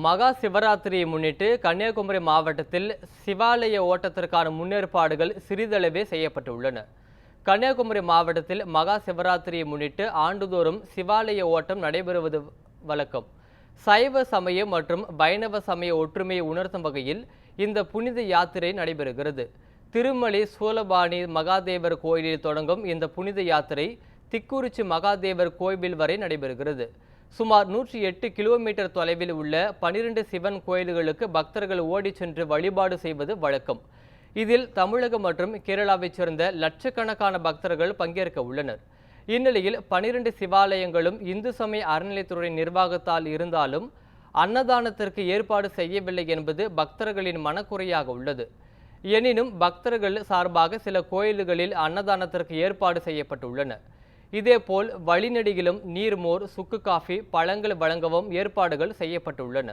மகா சிவராத்திரியை முன்னிட்டு கன்னியாகுமரி மாவட்டத்தில் சிவாலய ஓட்டத்திற்கான முன்னேற்பாடுகள் சிறிதளவே செய்யப்பட்டுள்ளன. கன்னியாகுமரி மாவட்டத்தில் மகா சிவராத்திரியை முன்னிட்டு ஆண்டுதோறும் சிவாலய ஓட்டம் நடைபெறுவது வழக்கம். சைவ சமய மற்றும் வைணவ சமய ஒற்றுமையை உணர்த்தும் வகையில் இந்த புனித யாத்திரை நடைபெறுகிறது. திருமலை சூலபாணி மகாதேவர் கோயிலில் தொடங்கும் இந்த புனித யாத்திரை திக்குறிச்சி மகாதேவர் கோவில் வரை நடைபெறுகிறது. சுமார் 108 கிலோமீட்டர் தொலைவில் உள்ள 12 சிவன் கோயில்களுக்கு பக்தர்கள் ஓடிச் சென்று வழிபாடு செய்வது வழக்கம். இதில் தமிழகம் மற்றும் கேரளாவைச் சேர்ந்த லட்சக்கணக்கான பக்தர்கள் பங்கேற்க உள்ளனர். இந்நிலையில் 12 சிவாலயங்களும் இந்து சமய அறநிலையத்துறை நிர்வாகத்தால் இருந்தாலும் அன்னதானத்திற்கு ஏற்பாடு செய்யவில்லை என்பது பக்தர்களின் மனக்குறையாக உள்ளது. எனினும் பக்தர்கள் சார்பாக சில கோயில்களில் அன்னதானத்திற்கு ஏற்பாடு செய்யப்பட்டுள்ளன. இதேபோல் வழிநெடுகிலும் நீர்மோர், சுக்கு காஃபி, பழங்கள் வழங்கவும் ஏற்பாடுகள் செய்யப்பட்டுள்ளன.